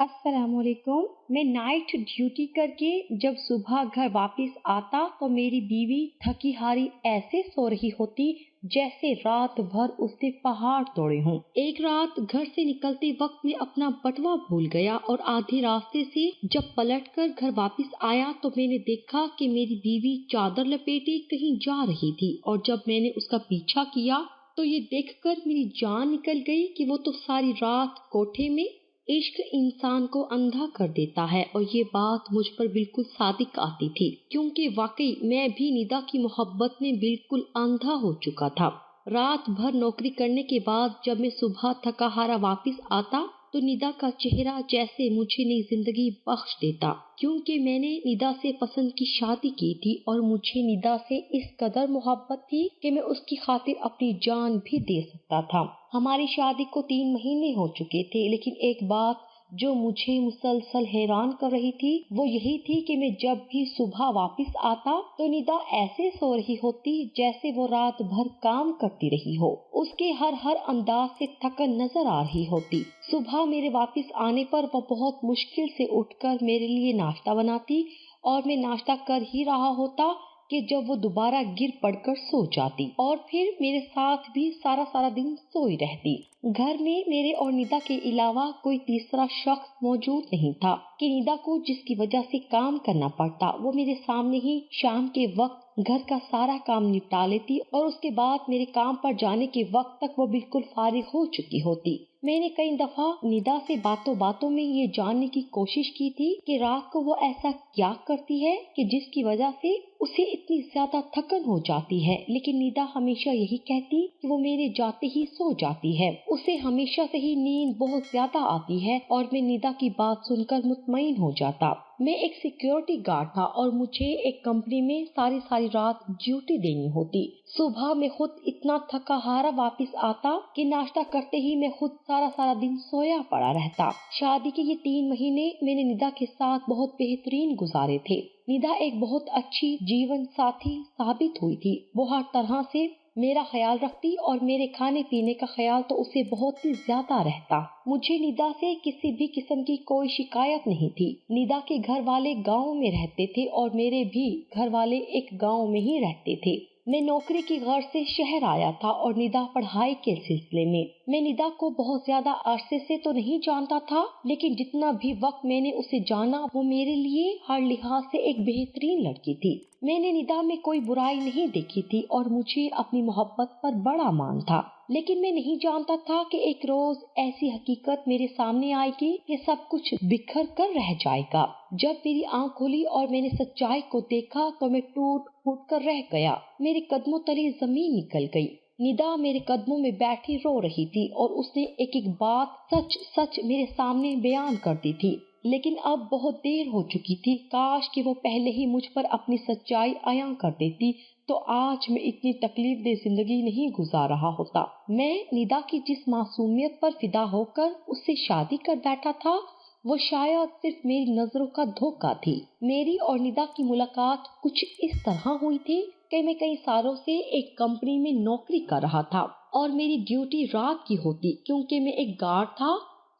السلام علیکم۔ میں نائٹ ڈیوٹی کر کے جب صبح گھر واپس آتا تو میری بیوی تھکی ہاری ایسے سو رہی ہوتی جیسے رات بھر اس نے پہاڑ توڑے ہوں۔ ایک رات گھر سے نکلتے وقت میں اپنا بٹوا بھول گیا اور آدھے راستے سے جب پلٹ کر گھر واپس آیا تو میں نے دیکھا کہ میری بیوی چادر لپیٹے کہیں جا رہی تھی، اور جب میں نے اس کا پیچھا کیا تو یہ دیکھ کر میری جان نکل گئی کہ وہ تو ساری رات کوٹھے میں عشق انسان کو اندھا کر دیتا ہے، اور یہ بات مجھ پر بالکل صادق آتی تھی کیونکہ واقعی میں بھی ندا کی محبت میں بالکل اندھا ہو چکا تھا۔ رات بھر نوکری کرنے کے بعد جب میں صبح تھکا ہارا واپس آتا تو ندا کا چہرہ جیسے مجھے نئی زندگی بخش دیتا، کیونکہ میں نے ندا سے پسند کی شادی کی تھی اور مجھے ندا سے اس قدر محبت تھی کہ میں اس کی خاطر اپنی جان بھی دے سکتا تھا۔ ہماری شادی کو 3 مہینے ہو چکے تھے، لیکن ایک بات جو مجھے مسلسل حیران کر رہی تھی وہ یہی تھی کہ میں جب بھی صبح واپس آتا تو ندا ایسے سو رہی ہوتی جیسے وہ رات بھر کام کرتی رہی ہو۔ اس کے ہر انداز سے تھکن نظر آ رہی ہوتی۔ صبح میرے واپس آنے پر وہ بہت مشکل سے اٹھ کر میرے لیے ناشتہ بناتی اور میں ناشتہ کر ہی رہا ہوتا کہ جب وہ دوبارہ گر پڑ کر سو جاتی اور پھر میرے ساتھ بھی سارا دن سوئی رہتی۔ گھر میں میرے اور ندا کے علاوہ کوئی تیسرا شخص موجود نہیں تھا کہ ندا کو جس کی وجہ سے کام کرنا پڑتا وہ میرے سامنے ہی شام کے وقت گھر کا سارا کام نپٹا لیتی اور اس کے بعد میرے کام پر جانے کے وقت تک وہ بالکل فارغ ہو چکی ہوتی۔ میں نے کئی دفعہ ندا سے باتوں میں یہ جاننے کی کوشش کی تھی کہ رات کو وہ ایسا کیا کرتی ہے کہ جس کی وجہ سے اسے اتنی زیادہ تھکن ہو جاتی ہے، لیکن ندا ہمیشہ یہی کہتی کہ وہ میرے جاتے ہی سو جاتی ہے، اسے ہمیشہ سے ہی نیند بہت زیادہ آتی ہے، اور میں ندا کی بات سن کر مطمئن ہو جاتا۔ میں ایک سیکیورٹی گارڈ تھا اور مجھے ایک کمپنی میں ساری رات ڈیوٹی دینی ہوتی۔ صبح میں خود اتنا تھکا ہارا واپس آتا کہ ناشتہ کرتے ہی میں خود سارا دن سویا پڑا رہتا۔ شادی کے یہ 3 مہینے میں نے ندا کے ساتھ بہت بہترین گزارے تھے۔ ندا ایک بہت اچھی جیون ساتھی ثابت ہوئی تھی۔ وہ ہر طرح سے میرا خیال رکھتی اور میرے کھانے پینے کا خیال تو اسے بہت ہی زیادہ رہتا۔ مجھے ندا سے کسی بھی قسم کی کوئی شکایت نہیں تھی۔ ندا کے گھر والے گاؤں میں رہتے تھے اور میرے بھی گھر والے ایک گاؤں میں ہی رہتے تھے۔ میں نوکری کی غرض سے شہر آیا تھا اور ندا پڑھائی کے سلسلے میں۔ میں ندا کو بہت زیادہ عرصے سے تو نہیں جانتا تھا، لیکن جتنا بھی وقت میں نے اسے جانا وہ میرے لیے ہر لحاظ سے ایک بہترین لڑکی تھی۔ میں نے ندا میں کوئی برائی نہیں دیکھی تھی اور مجھے اپنی محبت پر بڑا مان تھا، لیکن میں نہیں جانتا تھا کہ ایک روز ایسی حقیقت میرے سامنے آئے گی کہ سب کچھ بکھر کر رہ جائے گا۔ جب میری آنکھ کھلی اور میں نے سچائی کو دیکھا تو میں ٹوٹ پھوٹ کر رہ گیا۔ میرے قدموں تلے زمین نکل گئی۔ ندا میرے قدموں میں بیٹھی رو رہی تھی اور اس نے ایک بات سچ میرے سامنے بیان کر دی تھی، لیکن اب بہت دیر ہو چکی تھی۔ کاش کہ وہ پہلے ہی مجھ پر اپنی سچائی عیاں کر دیتی تو آج میں اتنی تکلیف دہ زندگی نہیں گزار رہا ہوتا۔ میں ندا کی جس معصومیت پر فدا ہو کر اس سے شادی کر بیٹھا تھا وہ شاید صرف میری نظروں کا دھوکہ تھی۔ میری اور ندا کی ملاقات کچھ اس طرح ہوئی تھی کہ میں کئی سالوں سے ایک کمپنی میں نوکری کر رہا تھا اور میری ڈیوٹی رات کی ہوتی کیونکہ میں ایک گارڈ تھا۔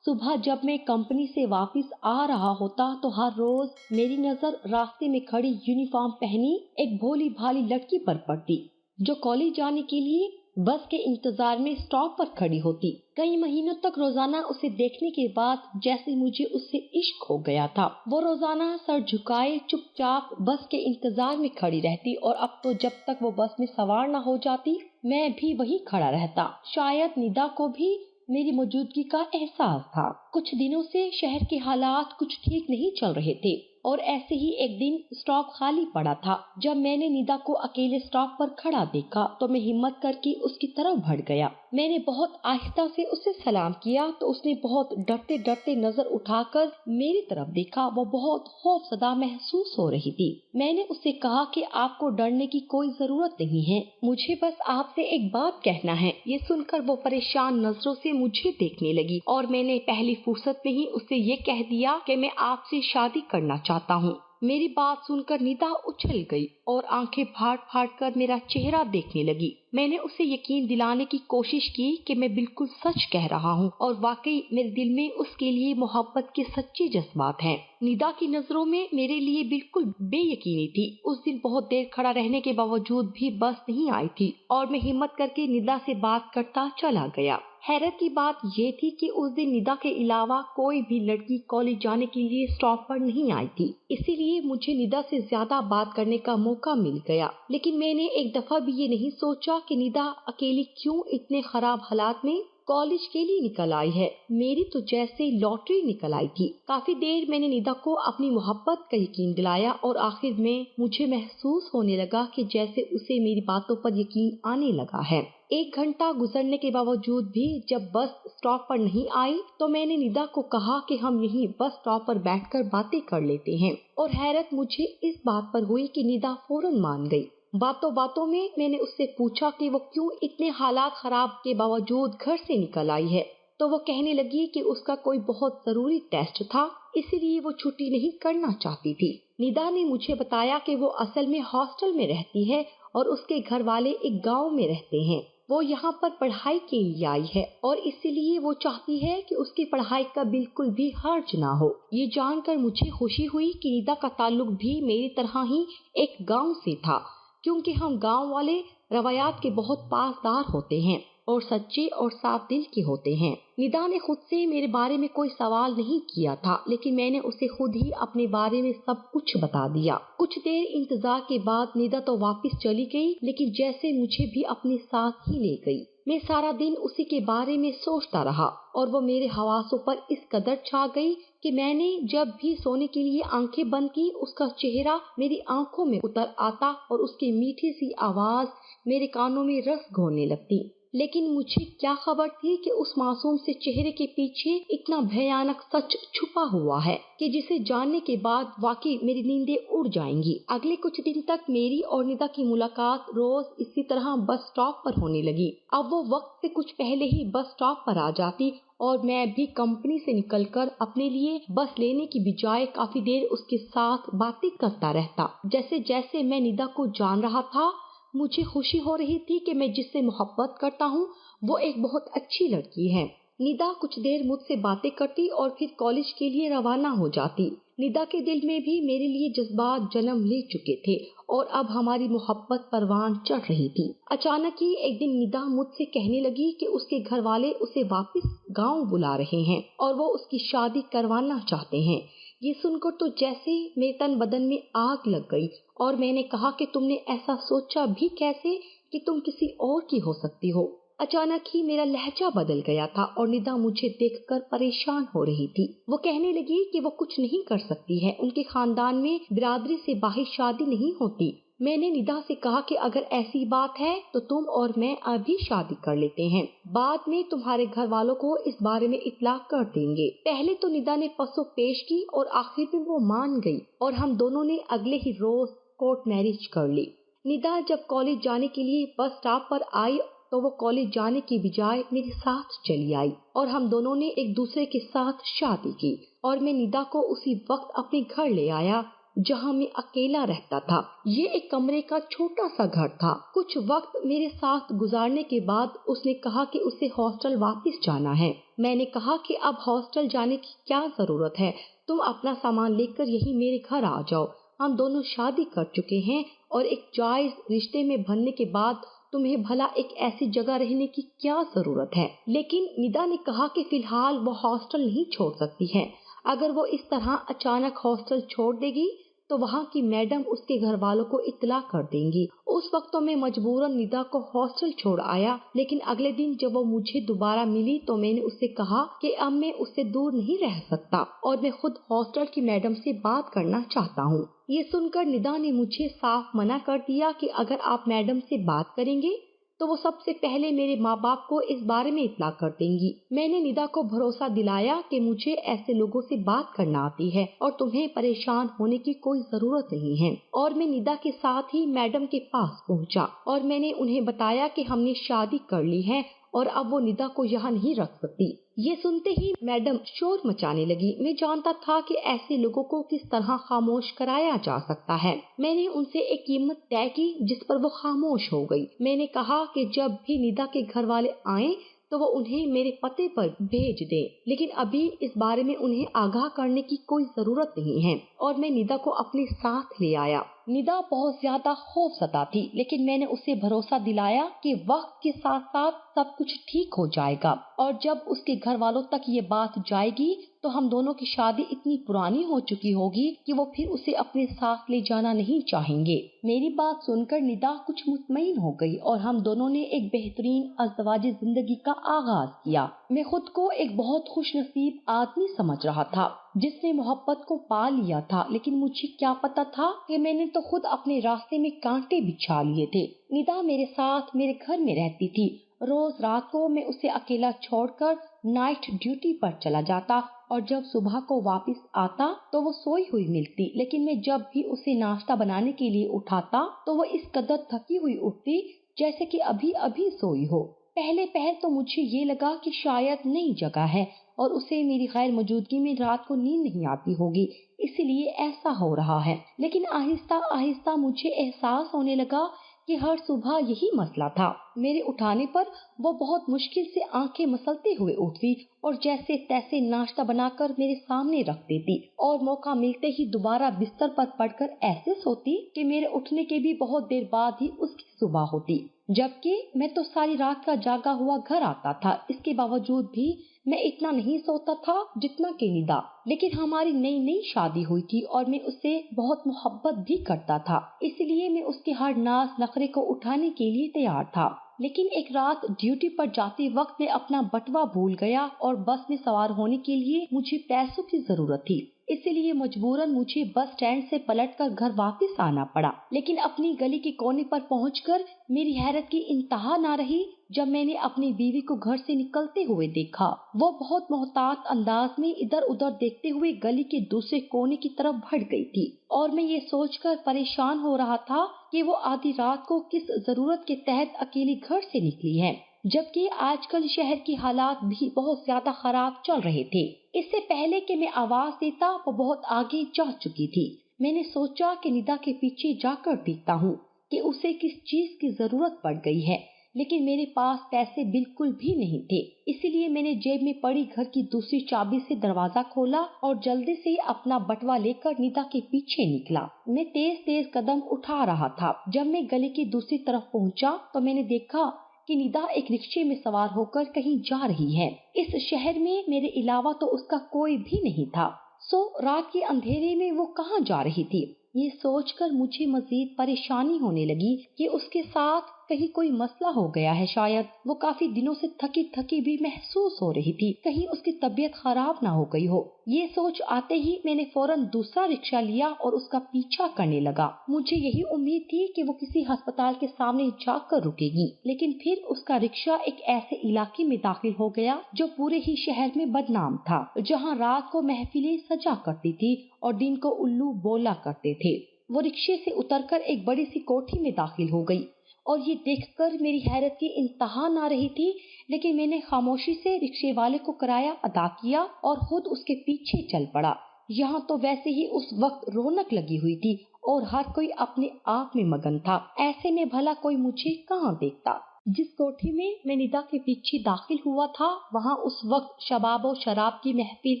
صبح جب میں کمپنی سے واپس آ رہا ہوتا تو ہر روز میری نظر راستے میں کھڑی یونیفارم پہنی ایک بھولی بھالی لڑکی پر پڑتی جو کالج جانے کے لیے بس کے انتظار میں اسٹاپ پر کھڑی ہوتی۔ کئی مہینوں تک روزانہ اسے دیکھنے کے بعد جیسے مجھے اس سے عشق ہو گیا تھا۔ وہ روزانہ سر جھکائے چپ چاپ بس کے انتظار میں کھڑی رہتی اور اب تو جب تک وہ بس میں سوار نہ ہو جاتی میں بھی وہیں کھڑا رہتا۔ شاید ندا کو بھی میری موجودگی کا احساس تھا۔ کچھ دنوں سے شہر کے حالات کچھ ٹھیک نہیں چل رہے تھے اور ایسے ہی ایک دن اسٹاپ خالی پڑا تھا۔ جب میں نے ندا کو اکیلے اسٹاپ پر کھڑا دیکھا تو میں ہمت کر کے اس کی طرف بڑھ گیا۔ میں نے بہت آہستہ سے اسے سلام کیا تو اس نے بہت ڈرتے نظر اٹھا کر میری طرف دیکھا۔ وہ بہت خوف زدہ محسوس ہو رہی تھی۔ میں نے اسے کہا کہ آپ کو ڈرنے کی کوئی ضرورت نہیں ہے، مجھے بس آپ سے ایک بات کہنا ہے۔ یہ سن کر وہ پریشان نظروں سے مجھے دیکھنے لگی اور میں نے پہلی فرصت میں ہی اسے یہ کہہ دیا کہ میں آپ سے شادی کرنا چاہتا ہوں۔ मेरी बात सुनकर निदा उछल गई और आंखें फाड़ फाड़ कर मेरा चेहरा देखने लगी। मैंने उसे यकीन दिलाने की कोशिश की कि मैं बिल्कुल सच कह रहा हूँ और वाकई मेरे दिल में उसके लिए मोहब्बत के सच्चे जज्बात हैं। निदा की नजरों में मेरे लिए बिल्कुल बेयकीनी थी। उस दिन बहुत देर खड़ा रहने के बावजूद भी बस नहीं आई थी और मैं हिम्मत करके निदा से बात करता चला गया। हैरत की बात ये थी कि उस दिन निदा के अलावा कोई भी लड़की कॉलेज जाने के लिए स्टॉप पर नहीं आई थी, इसीलिए मुझे निदा से ज्यादा बात करने का मौका मिल गया। लेकिन मैंने एक दफा भी ये नहीं सोचा कि निदा अकेली क्यों इतने खराब हालात में कॉलेज के लिए निकल आई है। मेरी तो जैसे लॉटरी निकल आई थी। काफी देर मैंने निदा को अपनी मोहब्बत का यकीन दिलाया और आखिर में मुझे महसूस होने लगा कि जैसे उसे मेरी बातों पर यकीन आने लगा है। 1 घंटा गुजरने के बावजूद भी जब बस स्टॉप पर नहीं आई तो मैंने निदा को कहा कि हम यहीं बस स्टॉप पर बैठकर बातें कर लेते हैं, और हैरत मुझे इस बात पर हुई कि निदा फौरन मान गई। बातों बातों में मैंने उससे पूछा कि वो क्यों इतने हालात खराब के बावजूद घर से निकल आई है, तो वो कहने लगी कि उसका कोई बहुत जरूरी टेस्ट था, इसलिए वो छुट्टी नहीं करना चाहती थी। निदा ने मुझे बताया कि वो असल में हॉस्टल में रहती है और उसके घर वाले एक गांव में रहते हैं। वो यहाँ पर पढ़ाई के लिए आई है और इसीलिए वो चाहती है कि उसकी पढ़ाई का बिल्कुल भी हर्ज ना हो। ये जानकर मुझे खुशी हुई कि निदा का ताल्लुक भी मेरी तरह ही एक गांव से था, क्योंकि हम गांव वाले रवायात के बहुत पासदार होते हैं और सच्चे और साफ दिल के होते हैं। निदा ने खुद से मेरे बारे में कोई सवाल नहीं किया था, लेकिन मैंने उसे खुद ही अपने बारे में सब कुछ बता दिया। कुछ देर इंतजार के बाद निदा तो वापस चली गई, लेकिन जैसे मुझे भी अपने साथ ही ले गई। मैं सारा दिन उसी के बारे में सोचता रहा और वो मेरे हवासों पर इस कदर छा गई कि मैंने जब भी सोने के लिए आंखें बंद की, उसका चेहरा मेरी आंखों में उतर आता और उसकी मीठी सी आवाज मेरे कानों में रस घोलने लगती। लेकिन मुझे क्या खबर थी कि उस मासूम से चेहरे के पीछे इतना भयानक सच छुपा हुआ है कि जिसे जानने के बाद वाकई मेरी नींदें उड़ जाएंगी। अगले कुछ दिन तक मेरी और निदा की मुलाकात रोज इसी तरह बस स्टॉप पर होने लगी। अब वो वक्त से कुछ पहले ही बस स्टॉप पर आ जाती और मैं भी कंपनी से निकलकर अपने लिए बस लेने की बजाय काफी देर उसके साथ बातें करता रहता। जैसे जैसे मैं निदा को जान रहा था, मुझे खुशी हो रही थी कि मैं जिससे मोहब्बत करता हूँ वो एक बहुत अच्छी लड़की है। निदा कुछ देर मुझसे बातें करती और फिर कॉलेज के लिए रवाना हो जाती। निदा के दिल में भी मेरे लिए जज्बात जन्म ले चुके थे और अब हमारी मोहब्बत परवान चढ़ रही थी। अचानक ही एक दिन निदा मुझसे कहने लगी कि उसके घर वाले उसे वापस गांव बुला रहे हैं और वो उसकी शादी करवाना चाहते हैं। ये सुनकर तो जैसे मेरे तन बदन में आग लग गई और मैंने कहा कि तुमने ऐसा सोचा भी कैसे कि तुम किसी और की हो सकती हो। अचानक ही मेरा लहजा बदल गया था और निदा मुझे देखकर परेशान हो रही थी। वो कहने लगी कि वो कुछ नहीं कर सकती है, उनके खानदान में बिरादरी से बाहर शादी नहीं होती। मैंने निदा से कहा कि अगर ऐसी बात है तो तुम और मैं अभी शादी कर लेते हैं, बाद में तुम्हारे घर वालों को इस बारे में इत्तला कर देंगे। पहले तो निदा ने पसो पेश की और आखिर में वो मान गई और हम दोनों ने अगले ही रोज कोर्ट मैरिज कर ली। निदा जब कॉलेज जाने के लिए बस स्टॉप पर आई तो वो कॉलेज जाने की बजाय मेरे साथ चली आई और हम दोनों ने एक दूसरे के साथ शादी की और मैं निदा को उसी वक्त अपने घर ले आया जहाँ मैं अकेला रहता था। ये एक कमरे का छोटा सा घर था। कुछ वक्त मेरे साथ गुजारने के बाद उसने कहा कि उसे हॉस्टल वापस जाना है। मैंने कहा कि अब हॉस्टल जाने की क्या जरूरत है, तुम अपना सामान लेकर यहीं मेरे घर आ जाओ। हम दोनों शादी कर चुके हैं और एक जायज रिश्ते में बनने के बाद तुम्हें भला एक ऐसी जगह रहने की क्या जरूरत है। लेकिन निदा ने कहा कि फिलहाल वो हॉस्टल नहीं छोड़ सकती है। अगर वो इस तरह अचानक हॉस्टल छोड़ देगी तो वहाँ की मैडम उसके घर वालों को इत्तला कर देंगी। उस वक्त तो मैं मजबूरन निदा को हॉस्टल छोड़ आया, लेकिन अगले दिन जब वो मुझे दोबारा मिली तो मैंने उससे कहा कि अब मैं उससे दूर नहीं रह सकता और मैं खुद हॉस्टल की मैडम से बात करना चाहता हूँ। ये सुनकर निदा ने मुझे साफ मना कर दिया कि अगर आप मैडम से बात करेंगे तो वो सबसे पहले मेरे माँ बाप को इस बारे में इत्तला कर देंगी। मैंने निदा को भरोसा दिलाया कि मुझे ऐसे लोगों से बात करना आती है और तुम्हें परेशान होने की कोई जरूरत नहीं है। और मैं निदा के साथ ही मैडम के पास पहुंचा और मैंने उन्हें बताया कि हमने शादी कर ली है और अब वो निदा को यहाँ नहीं रख सकती। ये सुनते ही मैडम शोर मचाने लगी। मैं जानता था कि ऐसे लोगों को किस तरह खामोश कराया जा सकता है। मैंने उनसे एक कीमत तय की जिस पर वो खामोश हो गई। मैंने कहा कि जब भी निदा के घर वाले आए तो वो उन्हें मेरे पते पर भेज दे, लेकिन अभी इस बारे में उन्हें आगाह करने की कोई जरूरत नहीं है। और मैं निदा को अपने साथ ले आया। निदा बहुत ज्यादा खौफज़दा थी, लेकिन मैंने उसे भरोसा दिलाया कि वक्त के साथ साथ सब कुछ ठीक हो जाएगा और जब उसके घर वालों तक ये बात जाएगी तो हम दोनों की शादी इतनी पुरानी हो चुकी होगी कि वो फिर उसे अपने साथ ले जाना नहीं चाहेंगे। मेरी बात सुनकर निदा कुछ मुतमईन हो गई और हम दोनों ने एक बेहतरीन अज़दवाजी जिंदगी का आगाज किया। मैं खुद को एक बहुत खुश नसीब आदमी समझ रहा था जिसने मोहब्बत को पा लिया था, लेकिन मुझे क्या पता था कि मैंने तो खुद अपने रास्ते में कांटे बिछा लिए थे। निदा मेरे साथ मेरे घर में रहती थी। रोज रात को मैं उसे अकेला छोड़कर नाइट ड्यूटी पर चला जाता और जब सुबह को वापस आता तो वो सोई हुई मिलती, लेकिन मैं जब भी उसे नाश्ता बनाने के लिए उठाता तो वो इस कदर थकी हुई उठती जैसे कि अभी अभी सोई हो। पहले पहल तो मुझे ये लगा कि शायद नई जगह है और उसे मेरी गैर मौजूदगी में रात को नींद नहीं आती होगी, इसलिए ऐसा हो रहा है। लेकिन आहिस्ता आहिस्ता मुझे एहसास होने लगा कि हर सुबह यही मसला था। मेरे उठाने पर वो बहुत मुश्किल से आंखें मसलते हुए उठती और जैसे तैसे नाश्ता बनाकर मेरे सामने रख देती और मौका मिलते ही दोबारा बिस्तर पर पड़कर ऐसे सोती कि मेरे उठने के भी बहुत देर बाद ही उसकी सुबह होती, जबकि मैं तो सारी रात का जागा हुआ घर आता था। इसके बावजूद भी मैं इतना नहीं सोता था जितना कि निदा। लेकिन हमारी नई नई शादी हुई थी और मैं उससे बहुत मोहब्बत भी करता था, इसलिए मैं उसके हर नाज नखरे को उठाने के लिए तैयार था। लेकिन एक रात ड्यूटी पर जाते वक्त मैं अपना बटुआ भूल गया और बस में सवार होने के लिए मुझे पैसों की जरूरत थी, इसलिए मजबूरन मुझे बस स्टैंड से पलटकर घर वापस आना पड़ा। लेकिन अपनी गली के कोने पर पहुंचकर मेरी हैरत की इंतहा ना रही जब मैंने अपनी बीवी को घर से निकलते हुए देखा। वो बहुत मोहतात अंदाज में इधर उधर देखते हुए गली के दूसरे कोने की तरफ बढ़ गई थी और मैं ये सोचकर परेशान हो रहा था कि वो आधी रात को किस जरूरत के तहत अकेली घर से निकली है, जबकि आजकल शहर की हालात भी बहुत ज्यादा खराब चल रहे थे। इससे पहले कि मैं आवाज देता वो बहुत आगे जा चुकी थी। मैंने सोचा कि निदा के पीछे जाकर देखता हूँ कि उसे किस चीज की जरूरत पड़ गई है, लेकिन मेरे पास पैसे बिल्कुल भी नहीं थे, इसलिए मैंने जेब में पड़ी घर की दूसरी चाबी से दरवाजा खोला और जल्दी से अपना बटुआ लेकर निदा के पीछे निकला। मैं तेज तेज कदम उठा रहा था। जब मैं गली की दूसरी तरफ पहुंचा तो मैंने देखा कि निदा एक रिक्शे में सवार होकर कहीं जा रही है। इस शहर में मेरे अलावा तो उसका कोई भी नहीं था, सो रात के अंधेरे में वो कहाँ जा रही थी। ये सोचकर मुझे मजीद परेशानी होने लगी कि उसके साथ कहीं कोई मसला हो गया है। शायद वो काफी दिनों से थकी थकी भी महसूस हो रही थी, कहीं उसकी तबीयत खराब ना हो गई हो। ये सोच आते ही मैंने फौरन दूसरा रिक्शा लिया और उसका पीछा करने लगा। मुझे यही उम्मीद थी कि वो किसी अस्पताल के सामने जाकर रुकेगी, लेकिन फिर उसका रिक्शा एक ऐसे इलाके में दाखिल हो गया जो पूरे ही शहर में बदनाम था, जहाँ रात को महफिलें सजा करती थी और दिन को उल्लू बोला करते थे। वो रिक्शे से उतरकर एक बड़ी सी कोठी में दाखिल हो गई और ये देखकर मेरी हैरत की इंतहा ना रही थी, लेकिन मैंने खामोशी से रिक्शे वाले को किराया अदा किया और खुद उसके पीछे चल पड़ा। यहाँ तो वैसे ही उस वक्त रौनक लगी हुई थी और हर कोई अपने आप में मगन था। ऐसे में भला कोई मुझे कहाँ देखता। जिस कोठी में मैं निदा के पीछे दाखिल हुआ था वहाँ उस वक्त शबाब और शराब की महफिल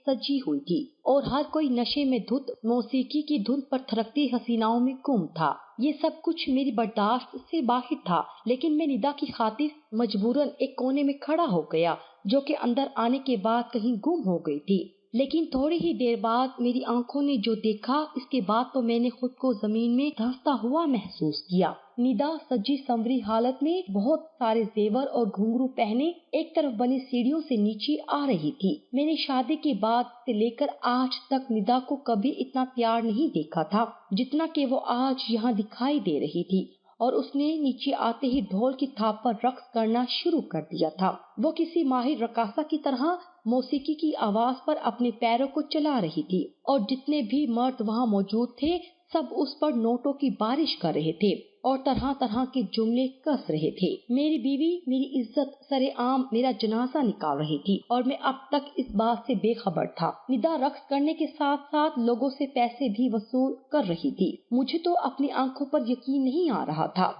सजी हुई थी और हर कोई नशे में धुत मौसीकी की धुन पर थरकती हसीनाओं में गुम था। ये सब कुछ मेरी बर्दाश्त से बाहर था, लेकिन मैं निदा की खातिर मजबूरन एक कोने में खड़ा हो गया जो कि अंदर आने के बाद कहीं गुम हो गई थी। लेकिन थोड़ी ही देर बाद मेरी आंखों ने जो देखा, इसके बाद तो मैंने खुद को जमीन में धंसता हुआ महसूस किया। निदा सजी संवरी हालत में बहुत सारे जेवर और घुंघरू पहने एक तरफ बनी सीढ़ियों से नीचे आ रही थी। मैंने शादी के बाद से लेकर आज तक निदा को कभी इतना प्यार नहीं देखा था जितना कि वो आज यहाँ दिखाई दे रही थी और उसने नीचे आते ही ढोल की थाप पर रक्स करना शुरू कर दिया था। वो किसी माहिर रकासा की तरह मौसीकी की आवाज पर अपने पैरों को चला रही थी और जितने भी मर्द वहाँ मौजूद थे सब उस पर नोटों की बारिश कर रहे थे। और तरह तरह के जुमले कस रहे थे। मेरी बीवी मेरी इज्जत सरेआम मेरा जनाजा निकाल रही थी और मैं अब तक इस बात से बेखबर था। निदा रक्स करने के साथ साथ लोगों से पैसे भी वसूल कर रही थी। मुझे तो अपनी आंखों पर यकीन नहीं आ रहा था।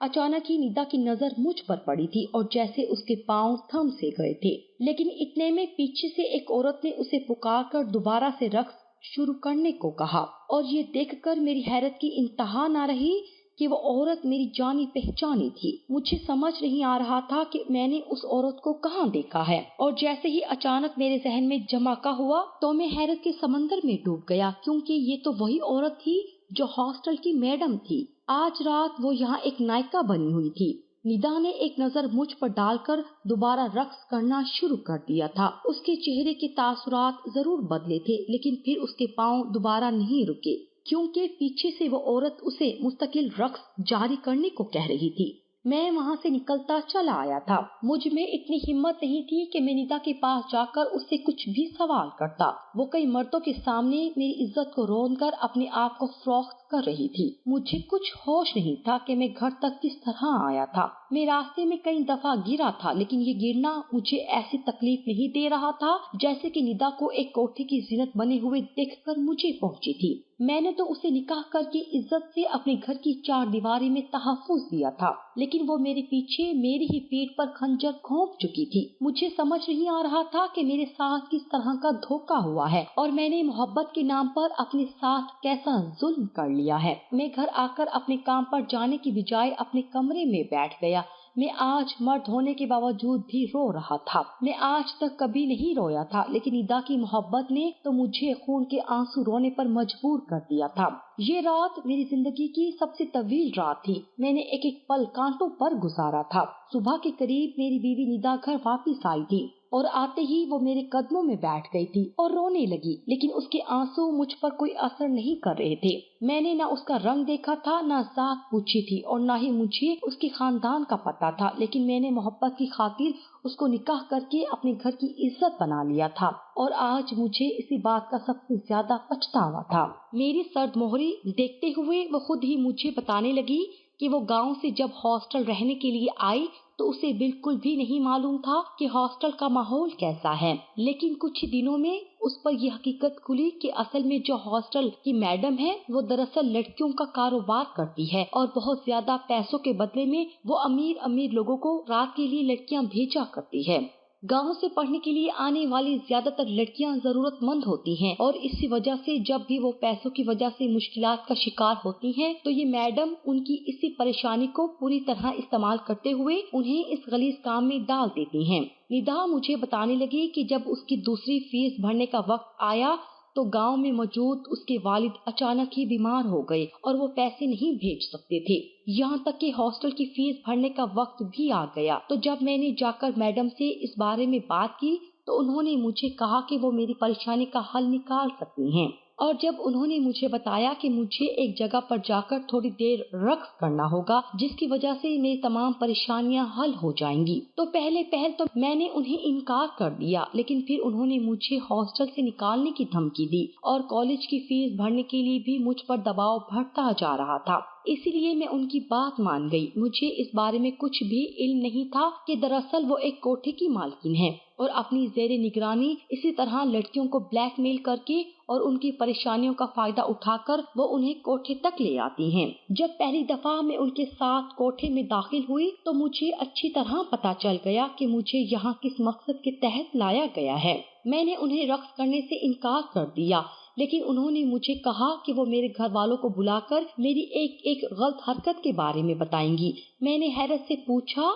अचानक ही निदा की नजर मुझ पर पड़ी थी और जैसे उसके पांव थम से गए थे, लेकिन इतने में पीछे से एक औरत ने उसे पुकारकर दोबारा से रक्स शुरू करने को कहा और ये देखकर मेरी हैरत की इंतहा न रही कि वो औरत मेरी जानी पहचानी थी। मुझे समझ नहीं आ रहा था कि मैंने उस औरत को कहाँ देखा है, और जैसे ही अचानक मेरे जहन में जमाका हुआ तो मैं हैरत के समंदर में डूब गया, क्योंकि ये तो वही औरत थी जो हॉस्टल की मैडम थी। आज रात वो यहाँ एक नायिका बनी हुई थी। निदा ने एक नजर मुझ पर डालकर दोबारा रक्स करना शुरू कर दिया था। उसके चेहरे के तासुरात जरूर बदले थे, लेकिन फिर उसके पांव दोबारा नहीं रुके, क्योंकि पीछे से वो औरत उसे मुस्तकिल रक्स जारी करने को कह रही थी। मैं वहाँ से निकलता चला आया था। मुझ में इतनी हिम्मत नहीं थी कि मैं निदा के पास जाकर उससे कुछ भी सवाल करता। वो कई मर्दों के सामने मेरी इज्जत को रोंदकर अपने आप को फरोख्त कर रही थी। मुझे कुछ होश नहीं था कि मैं घर तक किस तरह आया था। मैं रास्ते में कई दफा गिरा था, लेकिन ये गिरना मुझे ऐसी तकलीफ नहीं दे रहा था जैसे कि निदा को एक कोठे की जीनत बने हुए देखकर मुझे पहुंची थी। मैंने तो उसे निकाह करके इज्जत से अपने घर की चार दीवारी में तहफ्फुज दिया था, लेकिन वो मेरे पीछे मेरी ही पीठ पर खंजर घोंप चुकी थी। मुझे समझ नहीं आ रहा था कि मेरे साथ किस तरह का धोखा हुआ है और मैंने मोहब्बत के नाम पर अपने साथ कैसा जुल्म कर लिया है। मैं घर आकर अपने काम पर जाने की बजाय अपने कमरे में बैठ गया। मैं आज मर्द होने के बावजूद भी रो रहा था। मैं आज तक कभी नहीं रोया था, लेकिन निदा की मोहब्बत ने तो मुझे खून के आंसू रोने पर मजबूर कर दिया था। ये रात मेरी जिंदगी की सबसे तवील रात थी। मैंने एक एक पल कांटों पर गुजारा था। सुबह के करीब मेरी बीवी निदा घर वापस आई थी और आते ही वो मेरे कदमों में बैठ गई थी और रोने लगी, लेकिन उसके आंसू मुझ पर कोई असर नहीं कर रहे थे। मैंने ना उसका रंग देखा था, ना जात पूछी थी और ना ही मुझे उसके खानदान का पता था, लेकिन मैंने मोहब्बत की खातिर उसको निकाह करके अपने घर की इज्जत बना लिया था और आज मुझे इसी बात का सबसे ज्यादा पछतावा था। मेरी सर्द मोहरी देखते हुए वो खुद ही मुझे बताने लगी कि वो गांव से जब हॉस्टल रहने के लिए आई तो उसे बिल्कुल भी नहीं मालूम था कि हॉस्टल का माहौल कैसा है, लेकिन कुछ ही दिनों में उस पर यह हकीकत खुली कि असल में जो हॉस्टल की मैडम है वो दरअसल लड़कियों का कारोबार करती है और बहुत ज्यादा पैसों के बदले में वो अमीर अमीर लोगों को रात के लिए लड़कियां भेजा करती है। गांव से पढ़ने के लिए आने वाली ज्यादातर लड़कियां जरूरतमंद होती हैं और इसी वजह से जब भी वो पैसों की वजह से मुश्किलात का शिकार होती हैं तो ये मैडम उनकी इसी परेशानी को पूरी तरह इस्तेमाल करते हुए उन्हें इस गलीज काम में डाल देती हैं। निदा मुझे बताने लगी कि जब उसकी दूसरी फीस भरने का वक्त आया तो गांव में मौजूद उसके वालिद अचानक ही बीमार हो गए और वो पैसे नहीं भेज सकते थे। यहाँ तक कि हॉस्टल की फीस भरने का वक्त भी आ गया। तो जब मैंने जाकर मैडम से इस बारे में बात की तो उन्होंने मुझे कहा कि वो मेरी परेशानी का हल निकाल सकती हैं। और जब उन्होंने मुझे बताया कि मुझे एक जगह पर जाकर थोड़ी देर रक्स करना होगा जिसकी वजह से मेरी तमाम परेशानियां हल हो जाएंगी, तो पहले तो मैंने उन्हें इनकार कर दिया, लेकिन फिर उन्होंने मुझे हॉस्टल से निकालने की धमकी दी और कॉलेज की फीस भरने के लिए भी मुझ पर दबाव बढ़ता जा रहा था। इसीलिए मैं उनकी बात मान गई। मुझे इस बारे में कुछ भी इल्म नहीं था कि दरअसल वो एक कोठे की मालकिन है और अपनी जेरे निगरानी इसी तरह लड़कियों को ब्लैकमेल करके और उनकी परेशानियों का फायदा उठाकर वो उन्हें कोठे तक ले आती हैं। जब पहली दफा मैं उनके साथ कोठे में दाखिल हुई तो मुझे अच्छी तरह पता चल गया कि मुझे यहाँ किस मकसद के तहत लाया गया है। मैंने उन्हें रक्स करने से इनकार कर दिया, लेकिन उन्होंने मुझे कहा कि वो मेरे घर वालों को बुलाकर मेरी एक एक गलत हरकत के बारे में बताएंगी। मैंने हैरत से पूछा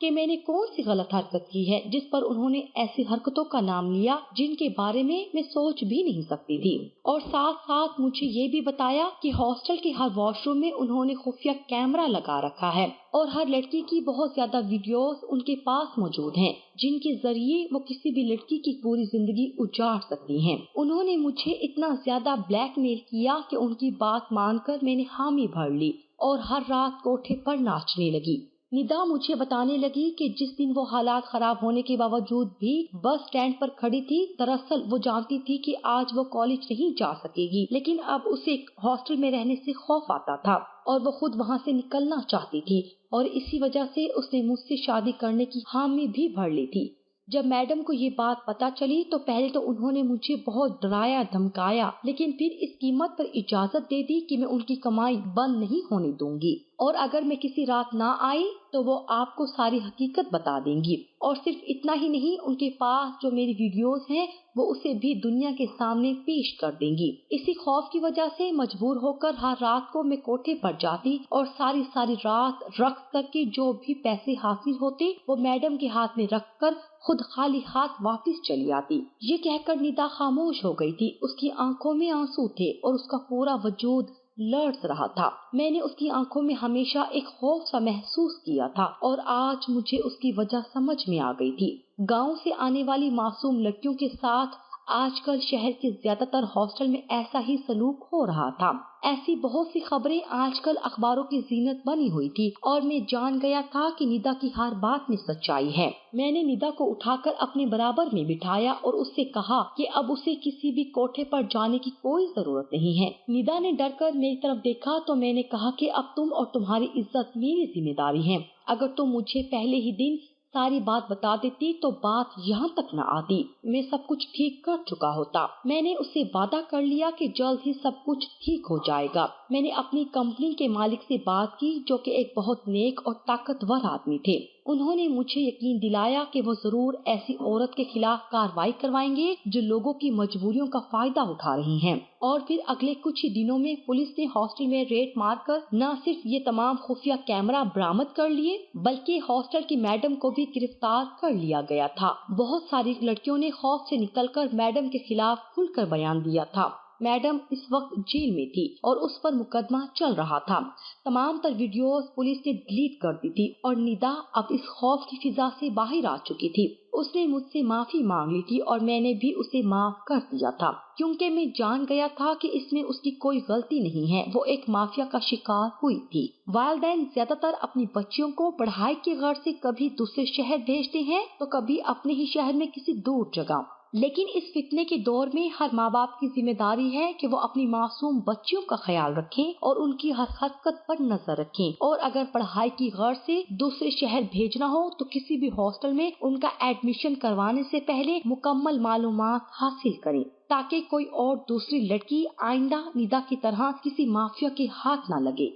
कि मैंने कौन सी गलत हरकत की है, जिस पर उन्होंने ऐसी हरकतों का नाम लिया जिनके बारे में मैं सोच भी नहीं सकती थी। और साथ साथ मुझे ये भी बताया कि हॉस्टल के हर वॉशरूम में उन्होंने खुफिया कैमरा लगा रखा है और हर लड़की की बहुत ज्यादा वीडियोस उनके पास मौजूद हैं, जिनके जरिए वो किसी भी लड़की की पूरी जिंदगी उजाड़ सकती हैं। उन्होंने मुझे इतना ज्यादा ब्लैकमेल किया कि उनकी बात मानकर मैंने हामी भर ली और हर रात कोठे पर नाचने लगी। निदा मुझे बताने लगी कि जिस दिन वो हालात खराब होने के बावजूद भी बस स्टैंड पर खड़ी थी, दरअसल वो जानती थी कि आज वो कॉलेज नहीं जा सकेगी, लेकिन अब उसे हॉस्टल में रहने से खौफ आता था और वो खुद वहाँ से निकलना चाहती थी और इसी वजह से उसने मुझसे शादी करने की हामी भी भर ली थी। जब मैडम को ये बात पता चली तो पहले तो उन्होंने मुझे बहुत डराया धमकाया, लेकिन फिर इस कीमत पर इजाजत दे दी कि मैं उनकी कमाई बंद नहीं होने दूंगी और अगर मैं किसी रात ना आई तो वो आपको सारी हकीकत बता देंगी। और सिर्फ इतना ही नहीं, उनके पास जो मेरी वीडियोस हैं वो उसे भी दुनिया के सामने पेश कर देंगी। इसी खौफ की वजह से मजबूर होकर हर रात को मैं कोठे पर जाती और सारी सारी रात रक्स करके जो भी पैसे हासिल होते वो मैडम के हाथ में रखकर खुद खाली हाथ वापस चली आती। ये कहकर निदा खामोश हो गई थी। उसकी आंखों में आंसू थे और उसका पूरा वजूद लर्ज रहा था। मैंने उसकी आंखों में हमेशा एक खौफ सा महसूस किया था और आज मुझे उसकी वजह समझ में आ गई थी। गांव से आने वाली मासूम लड़कियों के साथ आजकल शहर के ज्यादातर हॉस्टल में ऐसा ही सलूक हो रहा था। ऐसी बहुत सी खबरें आजकल अखबारों की जीनत बनी हुई थी और मैं जान गया था कि निदा की हर बात में सच्चाई है। मैंने निदा को उठाकर अपने बराबर में बिठाया और उससे कहा कि अब उसे किसी भी कोठे पर जाने की कोई जरूरत नहीं है। निदा ने डरकर मेरी तरफ देखा तो मैंने कहा कि अब तुम और तुम्हारी इज्जत मेरी जिम्मेदारी है। अगर तुम मुझे पहले ही दिन सारी बात बता देती तो बात यहाँ तक न आती, मैं सब कुछ ठीक कर चुका होता। मैंने उससे वादा कर लिया कि जल्द ही सब कुछ ठीक हो जाएगा। मैंने अपनी कंपनी के मालिक से बात की जो कि एक बहुत नेक और ताकतवर आदमी थे। उन्होंने मुझे यकीन दिलाया कि वो जरूर ऐसी औरत के खिलाफ कार्रवाई करवाएंगे जो लोगों की मजबूरियों का फायदा उठा रही हैं। और फिर अगले कुछ ही दिनों में पुलिस ने हॉस्टल में रेड मारकर न सिर्फ ये तमाम खुफिया कैमरा बरामद कर लिए बल्कि हॉस्टल की मैडम को भी गिरफ्तार कर लिया गया था। बहुत सारी लड़कियों ने खौफ से निकलकर मैडम के खिलाफ खुलकर बयान दिया था। मैडम इस वक्त जेल में थी और उस पर मुकदमा चल रहा था। तमाम तर वीडियोस पुलिस ने डिलीट कर दी थी और निदा अब इस खौफ की फिजा से बाहर आ चुकी थी। उसने मुझसे माफी मांग ली थी और मैंने भी उसे माफ कर दिया था क्योंकि मैं जान गया था कि इसमें उसकी कोई गलती नहीं है। वो एक माफिया का शिकार हुई थी। वालिदैन ज्यादातर अपनी बच्चियों को पढ़ाई की गर्ज से कभी दूसरे शहर भेजते हैं तो कभी अपने ही शहर में किसी दूर जगह। लेकिन इस फितने के दौर में हर माँ बाप की जिम्मेदारी है कि वो अपनी मासूम बच्चियों का ख्याल रखें और उनकी हर हरकत पर नजर रखें। और अगर पढ़ाई की गर्ज से दूसरे शहर भेजना हो तो किसी भी हॉस्टल में उनका एडमिशन करवाने से पहले मुकम्मल मालूमात हासिल करें ताकि कोई और दूसरी लड़की आइंदा निदा की तरह किसी माफिया के हाथ न लगे।